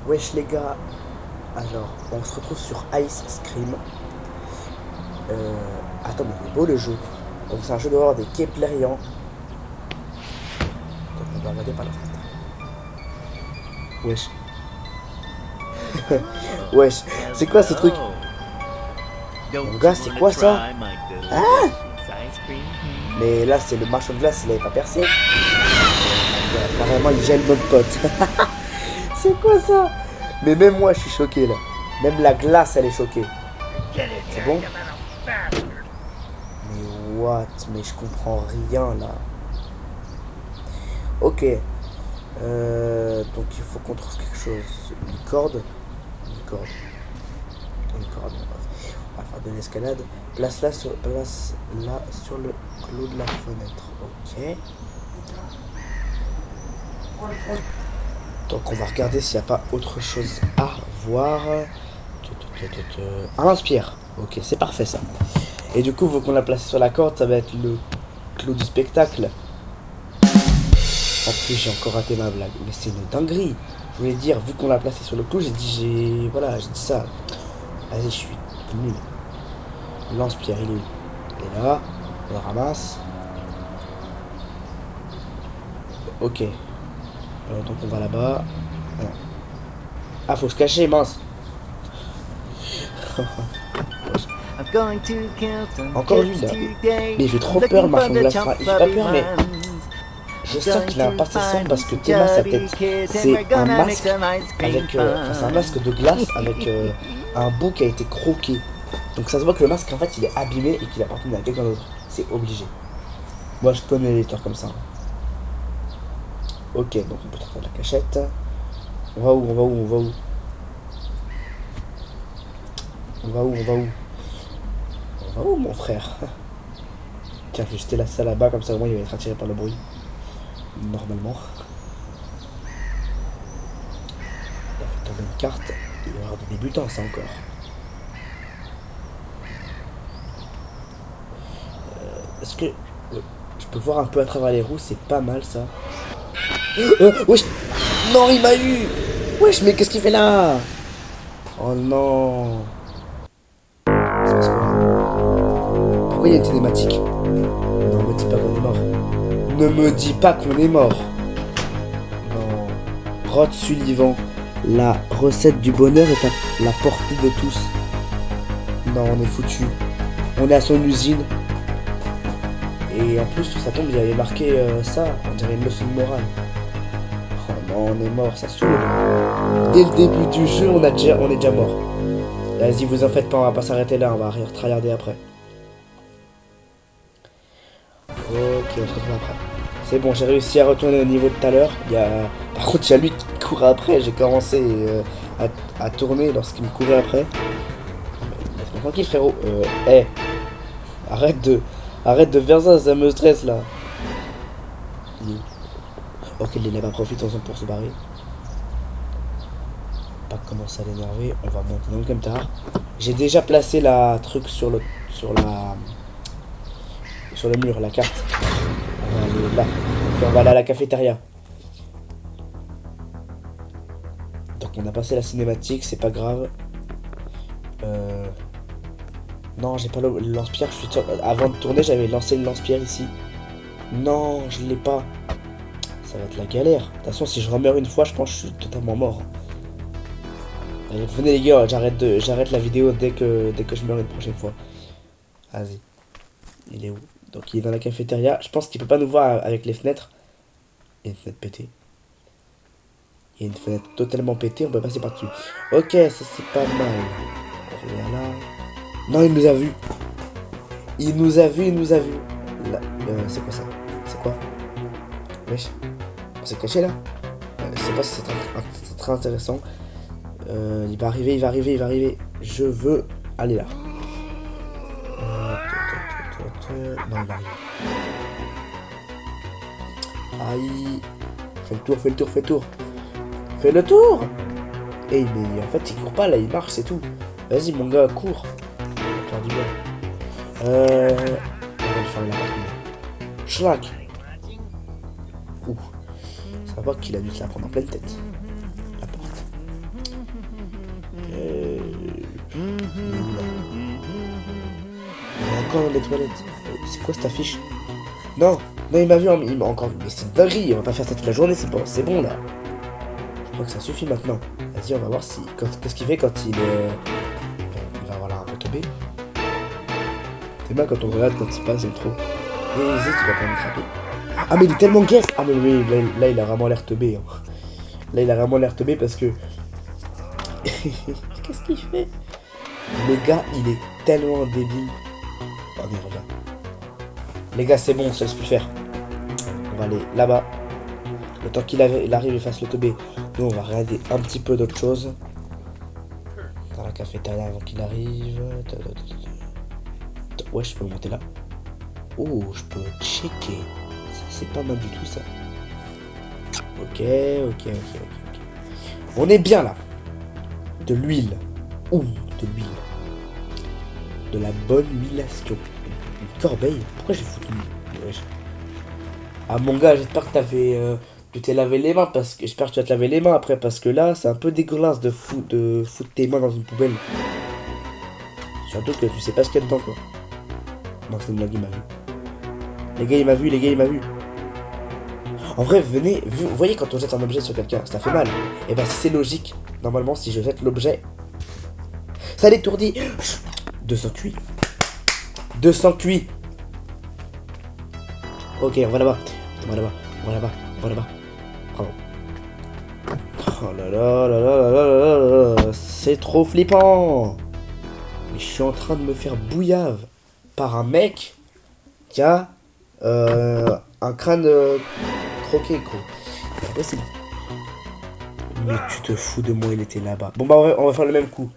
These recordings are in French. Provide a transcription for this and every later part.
Wesh les gars, alors on se retrouve sur Ice Scream. Attends, mais il est beau le jeu. Donc c'est un jeu d'horreur des Keplerians. Donc on va regarder par la fenêtre. Wesh. Wesh, c'est quoi ce truc? Mon gars, c'est quoi ça? Ah, mais là c'est le marchand de glace, il avait pas percé. Carrément il gèle notre pote. C'est quoi ça? Mais même moi je suis choqué là. Même la glace elle est choquée. C'est bon? Mais what? Mais je comprends rien là. Ok. Donc il faut qu'on trouve quelque chose. Une corde. Une corde. Une corde. On va faire de l'escalade. Place là sur le clou de la fenêtre. Ok. Donc on va regarder s'il n'y a pas autre chose à voir. Un lance-pierre. Ok, c'est parfait ça. Et du coup, vu qu'on l'a placé sur la corde, ça va être le clou du spectacle. En plus, j'ai encore raté ma blague. Mais c'est une dinguerie. Je voulais dire, vu qu'on l'a placé sur le clou, j'ai dit ça. Vas-y, je suis nul. Le lance-pierre, il est où? Et là, on le ramasse. Ok. Donc on va là-bas. Ah, faut se cacher, mince. Encore lui là. Mais il fait trop peur, le marchand de glace. Enfin, il fait pas peur, mais je sens qu'il a un passé sombre parce que Théma, sa tête, c'est un masque avec. C'est un masque de glace avec un bout qui a été croqué. Donc ça se voit que le masque en fait il est abîmé et qu'il appartient à quelqu'un d'autre. C'est obligé. Moi je connais les histoires comme ça. Ok, donc on peut sortir de la cachette. On va où? On va où? On va où? On va où? On va où? On va où mon frère? Tiens, je vais jeter la salle là-bas, comme ça au moins il va être attiré par le bruit. Normalement. Il a fait tomber une carte. Il va y avoir des débutants ça encore. Est-ce que je peux voir un peu à travers les roues? C'est pas mal ça. Wesh! Non, il m'a eu! Wesh, mais qu'est-ce qu'il fait là? Oh non! C'est parce que... Pourquoi il y a une cinématique? Non, me dis pas qu'on est mort. Ne me dis pas qu'on est mort. Non. Rod Sullivan, la recette du bonheur est à la portée de tous. Non, on est foutu. On est à son usine. Et en plus, sur sa tombe, il y avait marqué ça. On dirait une leçon de morale. Oh non, on est mort, ça saoule. Dès le début du jeu, on est déjà mort. Vas-y, vous en faites pas, on va pas s'arrêter là, on va regarder après. Ok, on se retrouve après. C'est bon, j'ai réussi à retourner au niveau de tout à l'heure. Par contre, il y a lui qui courait après. J'ai commencé à tourner lorsqu'il me courait après. Laisse-moi tranquille, frérot. Hey, arrête de faire ça, ça me stresse là. Ok, il est là-bas, profitons-en pour se barrer. Pas commencer à l'énerver, on va monter dans le camtar. J'ai déjà placé la truc sur le mur, la carte. On va aller là. Ok, on va aller à la cafétéria. Donc on a passé la cinématique, c'est pas grave. Non, j'ai pas le lance-pierre. Avant de tourner, j'avais lancé le lance-pierre ici. Non, je l'ai pas. Ça va être la galère. De toute façon, si je remeurs une fois, je pense que je suis totalement mort. Allez, venez les gars, j'arrête la vidéo dès que je meurs une prochaine fois. Vas-y. Il est où? Donc il est dans la cafétéria. Je pense qu'il peut pas nous voir avec les fenêtres. Il y a une fenêtre pétée. Il y a une fenêtre totalement pétée, on peut passer par-dessus. Ok, ça c'est pas mal. Voilà. Non, il nous a vus. Il nous a vus. Là, c'est quoi ça? C'est quoi? Wesh. On s'est caché là? Je sais pas si c'est très intéressant. Il va arriver. Je veux aller là. Non, il arrive. Aïe. Fais le tour. Fais le tour. Et mais en fait, il court pas là, il marche, c'est tout. Vas-y, mon gars, cours. Faire du bien. On va lui faire une appartement. Schlack. Ouh. Ça va qu'il a dû se la prendre en pleine tête. La porte. encore dans les toilettes. C'est quoi cette affiche? Non, non, il m'a vu, il m'a encore vu. Mais c'est une dinguerie, on va pas faire ça toute la journée, c'est bon là. Je crois que ça suffit maintenant. Vas-y, on va voir si. Qu'est-ce qu'il fait quand il est. Il va avoir l'air un peu tombé. C'est bien quand on regarde quand il passe, c'est trop. Et il va quand même frapper. Ah, mais il est tellement guest! Ah, mais oui, là il a vraiment l'air teubé. Hein. Là, il a vraiment l'air teubé parce que. Qu'est-ce qu'il fait? Le gars, il est tellement débile. Regardez, regarde. Les gars, c'est bon, ça laisse plus faire. On va aller là-bas. Le temps qu'il arrive et fasse le teubé, nous, on va regarder un petit peu d'autres choses. Dans la cafétéria avant qu'il arrive. Ouais, je peux monter là. Oh, je peux checker. Ça, c'est pas mal du tout, ça. Ok. On est bien là. De l'huile. Ouh, de l'huile. De la bonne huilation. Une corbeille. Pourquoi j'ai foutu une... Wesh. Ah mon gars, j'espère que tu t'es lavé les mains parce que j'espère que tu vas te laver les mains après parce que là c'est un peu dégueulasse de foutre tes mains dans une poubelle. Surtout que tu sais pas ce qu'il y a dedans quoi. Non, c'est une blague, il m'a vu. Les gars, il m'a vu. En vrai, venez, vous voyez quand on jette un objet sur quelqu'un, ça fait mal. Et bah si c'est logique, normalement si je jette l'objet, ça l'étourdit. 200 cuits. 200 cuits. Ok, on va là-bas. Bravo. Oh là là là là là là là. C'est trop flippant. Mais je suis en train de me faire bouillave par un mec qui a un crâne croqué, gros. C'est impossible. Mais tu te fous de moi, il était là-bas. Bon bah on va faire le même coup.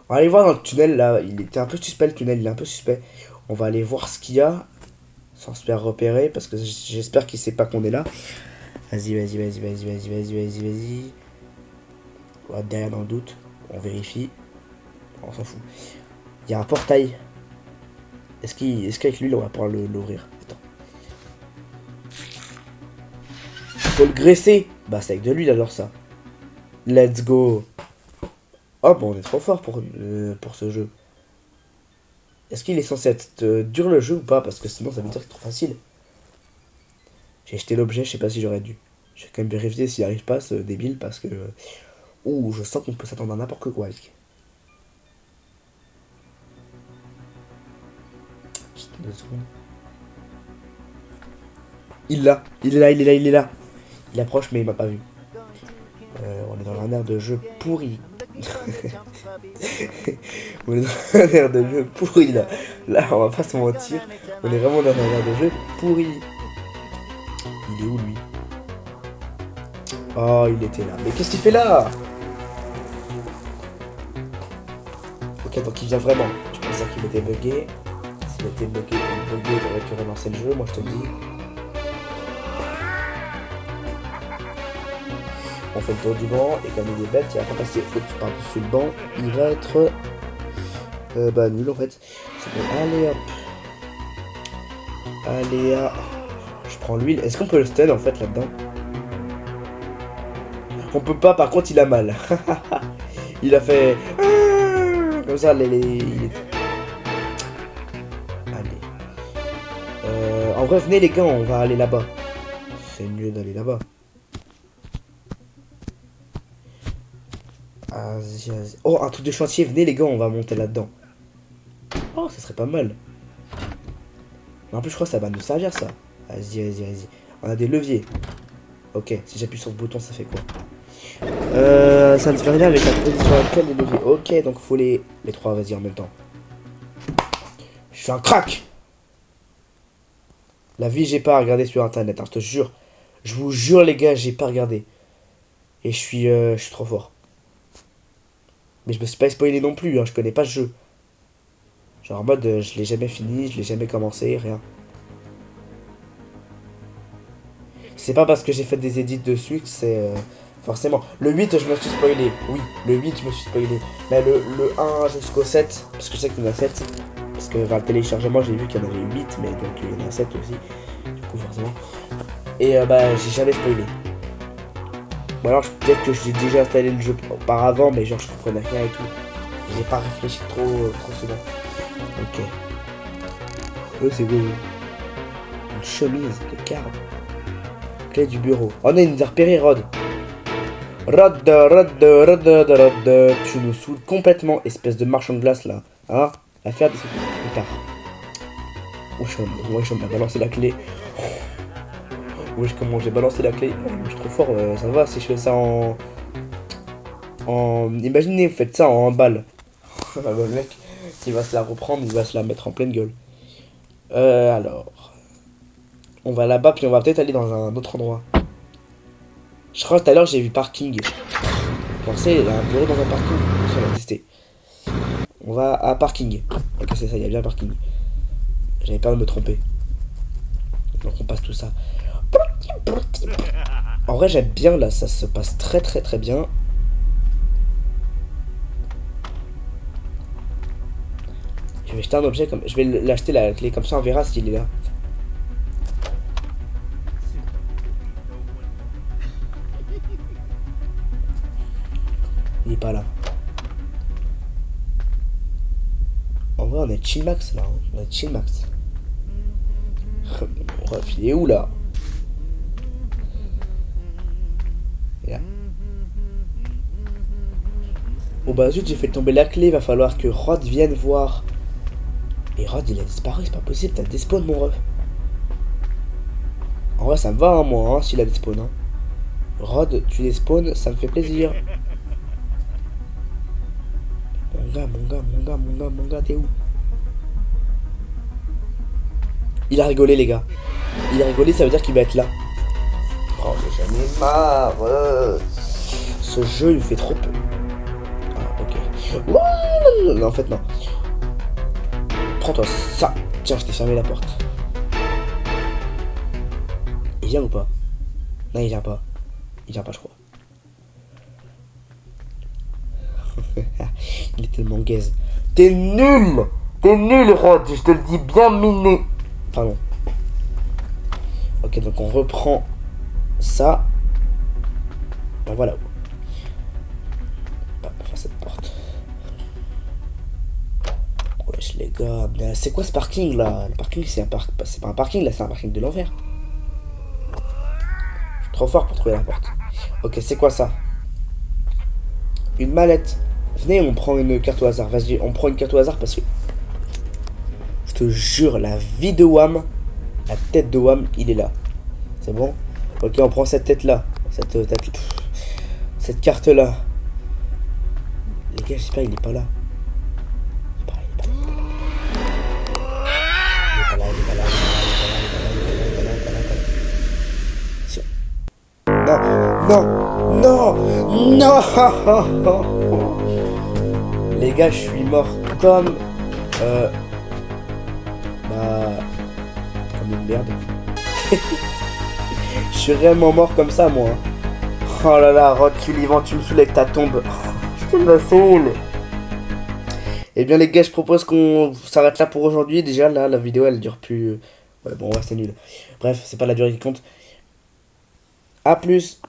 On va aller voir dans le tunnel là. Il était un peu suspect le tunnel, il est un peu suspect. On va aller voir ce qu'il y a. Sans se faire repérer parce que j'espère qu'il sait pas qu'on est là. Vas-y. On va derrière dans le doute. On vérifie. On s'en fout. Il y a un portail. Est-ce qu'avec lui, on va pouvoir l'ouvrir? Attends. Faut le graisser. Bah, c'est avec de l'huile alors ça. Let's go. Oh, bon, on est trop fort pour ce jeu. Est-ce qu'il est censé être dur le jeu ou pas? Parce que sinon, ça veut dire que c'est trop facile. J'ai jeté l'objet, je sais pas si j'aurais dû. Je vais quand même vérifier s'il arrive pas, ce débile, parce que... ouh, je sens qu'on peut s'attendre à n'importe quoi avec. Juste 2 secondes. Il est là. Il approche, mais il m'a pas vu. On est dans un air de jeu pourri. On est dans un air de jeu pourri, là. Là, on va pas se mentir. On est vraiment dans un air de jeu pourri. Il est où, lui? Oh, il était là. Mais qu'est-ce qu'il fait là? Ok, donc il vient vraiment. Je pensais qu'il était bugué. S'il était bugué, il aurait pu relancer le jeu, moi je te le dis. On fait le tour du banc, et comme il est bête, il va pas passer par-dessus le banc. Il va être... bah nul en fait. C'est bon. Allez hop. Allez hop. Je prends l'huile. Est-ce qu'on peut le stun en fait là-dedans? On peut pas, par contre il a mal. Il a fait... comme ça, il est... Allez. En vrai, venez les gars, on va aller là-bas. C'est mieux d'aller là-bas. Vas-y. Oh, un truc de chantier, venez les gars, on va monter là-dedans. Oh, ça serait pas mal. Mais en plus, je crois que ça va nous servir ça. Vas-y. On a des leviers. Ok, si j'appuie sur ce bouton, ça fait quoi? Ça ne fait rien avec la position actuelle des leviers. Ok, donc faut les 3, vas-y, en même temps. Je suis un crack. La vie, j'ai pas regardé sur internet, hein, je te jure. Je vous jure, les gars, j'ai pas regardé. Et je suis trop fort. Mais je me suis pas spoilé non plus, hein, je connais pas ce jeu. Genre en mode, je l'ai jamais fini, je l'ai jamais commencé, rien. C'est pas parce que j'ai fait des edits dessus que c'est... forcément. Le 8, je me suis spoilé. Oui, le 8, je me suis spoilé. Mais le 1 jusqu'au 7, parce que je sais qu'il y en a 7. Parce que vers le téléchargement, j'ai vu qu'il y en avait 8, mais donc il y en a 7 aussi. Du coup, forcément. Et bah, j'ai jamais spoilé. Ou alors, peut-être que j'ai déjà installé le jeu auparavant, mais genre, je comprenais rien et tout. J'ai pas réfléchi trop souvent. Ok. c'est quoi? Une chemise de garde. Clé du bureau. Oh non, il nous a repéré, Rod. Rod. Tu nous saoules complètement, espèce de marchand de glace, là. Hein? À faire des trucs plus tard. Wesh, on m'a balancé la clé. Wesh, comment j'ai balancé la clé? Je suis trop fort, ça va si je fais ça en... Imaginez, vous faites ça en balle. Le mec, il va se la reprendre, il va se la mettre en pleine gueule. Alors... On va là-bas, puis on va peut-être aller dans un autre endroit. Je crois que tout à l'heure, j'ai vu parking. Pensez, il y a un bureau dans un parking. On va tester. On va à parking. Ok, c'est ça, il y a bien un parking. J'avais peur de me tromper. Donc on passe tout ça. En vrai, j'aime bien, là, ça se passe très bien. Je vais jeter un objet comme... Je vais l'acheter la clé, comme ça on verra s'il est là. Il est pas là. En vrai, on est chill max là. On est chill max. Bref, il est où là? Là. Oh bah zut, j'ai fait tomber la clé. Va falloir que Rod vienne voir. Et Rod, il a disparu, c'est pas possible. T'as despawn, mon ref. En vrai, ça me va, hein, moi, hein, s'il a despawn. Hein. Rod, tu despawns, ça me fait plaisir. Mon gars, t'es où? Il a rigolé, les gars. Il a rigolé, ça veut dire qu'il va être là. Oh, mais j'en ai marre. Ce jeu, il me fait trop peur. Ah, ok. Non, en fait, non. Prends-toi ça. Tiens, je t'ai fermé la porte. Il vient ou pas? Non, il vient pas. Il vient pas, je crois. Il est tellement gaze. T'es nul! T'es nul, Rod, je te le dis bien miné. Pardon. Ok, donc on reprend ça. Ben voilà. Enfin, cette porte. Wesh, les gars. Mais c'est quoi ce parking là? Le parking, c'est c'est pas un parking là, c'est un parking de l'envers. Je suis trop fort pour trouver la porte. Ok, c'est quoi ça? Une mallette. Venez, on prend une carte au hasard. Vas-y, on prend une carte au hasard parce que... Je te jure, la vie de Wham, la tête de Wham, il est là. C'est bon? Ok, on prend cette tête-là. Cette carte-là. Les gars, j'espère qu'il est pas là. Non. Les gars, je suis mort comme... comme une merde. Je suis réellement mort comme ça, moi. Oh là là, Rod Sullivan, tu me saoules avec ta tombe. Je me saoule. Eh bien les gars, je propose qu'on s'arrête là pour aujourd'hui. Déjà là, la vidéo elle dure plus... Ouais bon, ouais, c'est nul. Bref, c'est pas la durée qui compte. A plus.